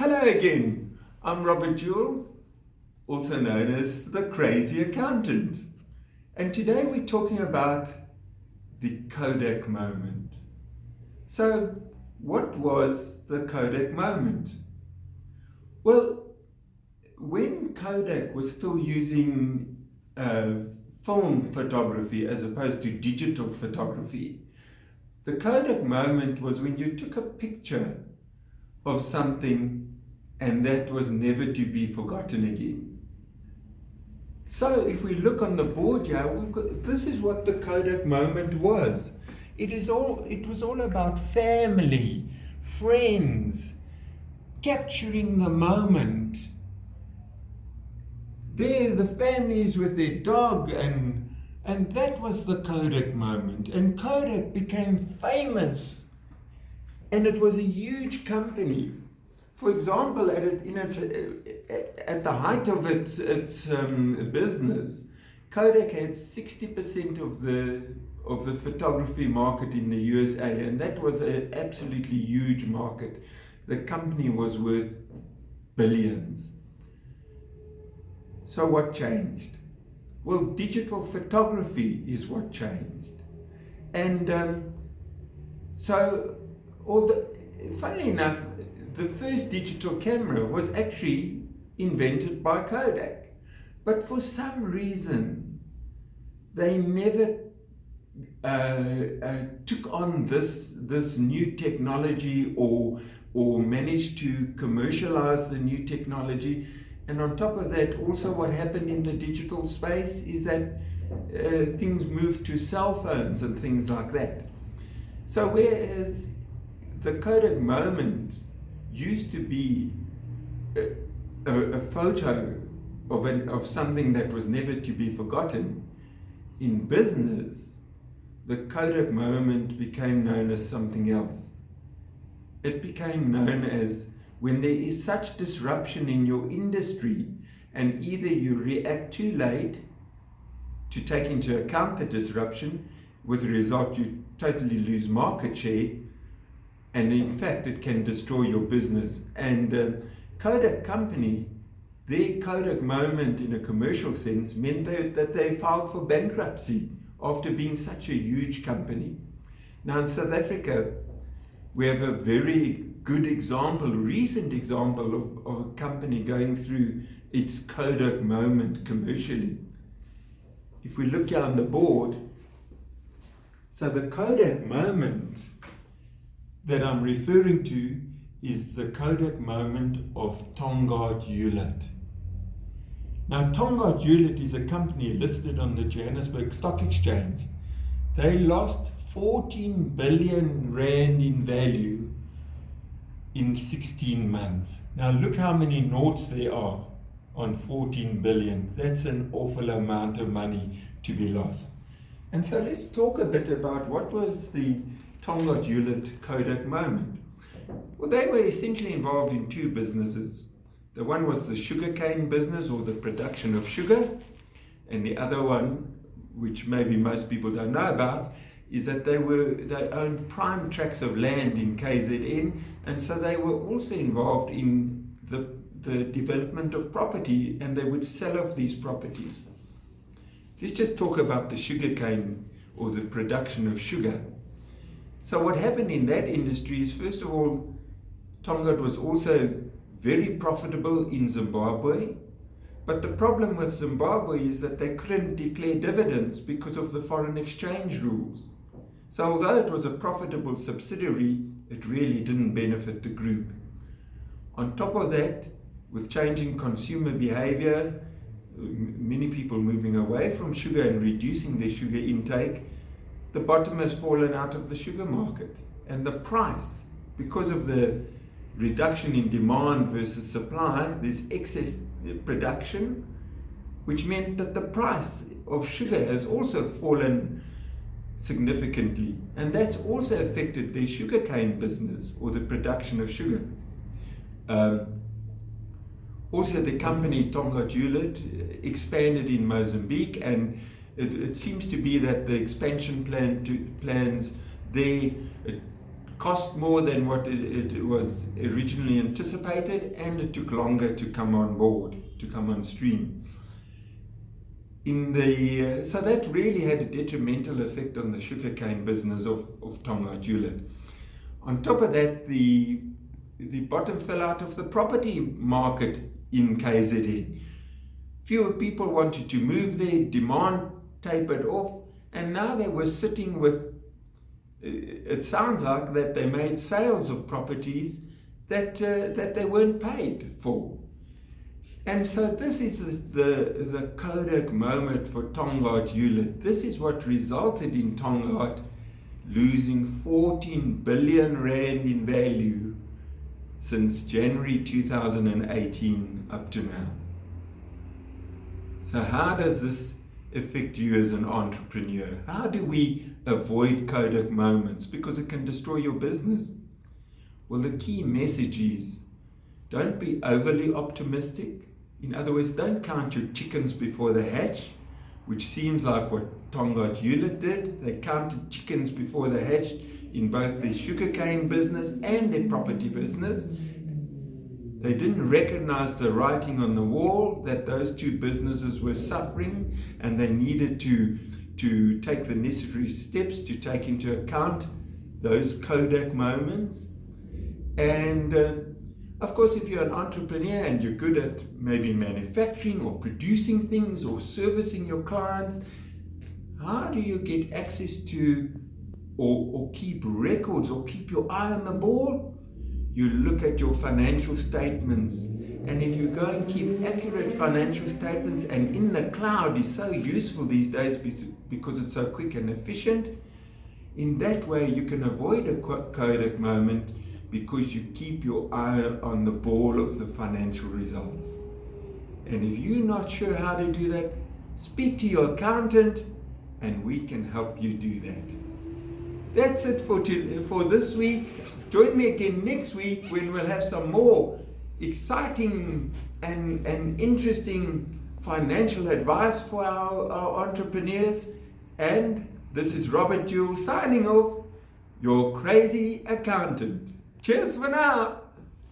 Hello again, I'm Robert Jewell, also known as the Crazy Accountant. And today we're talking about the Kodak Moment. So, what was the Kodak Moment? Well, when Kodak was still using film photography as opposed to digital photography, the Kodak Moment was when you took a picture of something and that was never to be forgotten again. So if we look on the board here, this is what the Kodak Moment was. It was all about family, friends, capturing the moment. There, the families with their dog, and that was the Kodak Moment. And Kodak became famous, and it was a huge company. For example, at the height of its business, Kodak had 60% of the photography market in the USA, and that was an absolutely huge market. The company was worth billions. So what changed? Well, digital photography is what changed. And funnily enough, the first digital camera was actually invented by Kodak. But for some reason, they never took on this new technology or managed to commercialize the new technology. And on top of that, also what happened in the digital space is that things moved to cell phones and things like that. So whereas the Kodak Moment used to be a photo of something that was never to be forgotten, in business, the Kodak Moment became known as something else. It became known as when there is such disruption in your industry and either you react too late to take into account the disruption, with the result you totally lose market share, and in fact it can destroy your business. And Kodak company, their Kodak Moment in a commercial sense meant that they filed for bankruptcy after being such a huge company. Now in South Africa, we have a very good example, recent example of a company going through its Kodak Moment commercially. If we look here on the board, so the Kodak Moment that I'm referring to is the Kodak Moment of Tongaat Hewlett. Now Tongaat Hewlett is a company listed on the Johannesburg Stock Exchange. They lost 14 billion rand in value in 16 months. Now look how many notes there are on 14 billion. That's an awful amount of money to be lost. And so let's talk a bit about what was the Tongaat Hewlett Kodak Moment. Well, they were essentially involved in two businesses. The one was the sugarcane business, or the production of sugar, and the other one, which maybe most people don't know about, is that they owned prime tracts of land in KZN, and so they were also involved in the development of property, and they would sell off these properties. Let's just talk about the sugarcane, or the production of sugar. So what happened in that industry is, first of all, Tongaat was also very profitable in Zimbabwe, but the problem with Zimbabwe is that they couldn't declare dividends because of the foreign exchange rules. So although it was a profitable subsidiary, it really didn't benefit the group. On top of that, with changing consumer behavior, many people moving away from sugar and reducing their sugar intake, the bottom has fallen out of the sugar market. And the price, because of the reduction in demand versus supply, there's excess production, which meant that the price of sugar has also fallen significantly, and that's also affected their sugarcane business, or the production of sugar. Also, the company Tongaat Hewlett expanded in Mozambique, and it seems to be that the expansion plans there cost more than what it was originally anticipated, and it took longer to come on board, to come on stream. So that really had a detrimental effect on the sugarcane business of Tongaat Jewell. On top of that, the bottom fell out of the property market in KZN. Fewer people wanted to move there, demand tapered off, and now they were sitting with, it sounds like that they made sales of properties that they weren't paid for. And so this is the Kodak moment for Tongaat Jewell. This is what resulted in Tongaat losing 14 billion rand in value since January 2018 up to now. So how does this affect you as an entrepreneur? How do we avoid Kodak moments? Because it can destroy your business. Well, the key message is, don't be overly optimistic. In other words, don't count your chickens before they hatch, which seems like what Tongaat Jewell did. They counted chickens before they hatched in both their sugarcane business and their property business. They didn't recognize the writing on the wall that those two businesses were suffering, and they needed to take the necessary steps to take into account those Kodak moments. And of course, if you're an entrepreneur and you're good at maybe manufacturing or producing things or servicing your clients, how do you get access to or keep records or keep your eye on the ball? You look at your financial statements, and if you go and keep accurate financial statements, and in the cloud is so useful these days because it's so quick and efficient, in that way you can avoid a Kodak moment because you keep your eye on the ball of the financial results. And if you're not sure how to do that, speak to your accountant and we can help you do that. That's it for this week. Join me again next week when we'll have some more exciting and interesting financial advice for our entrepreneurs. And this is Robert Jewell signing off, your crazy accountant. Cheers for now.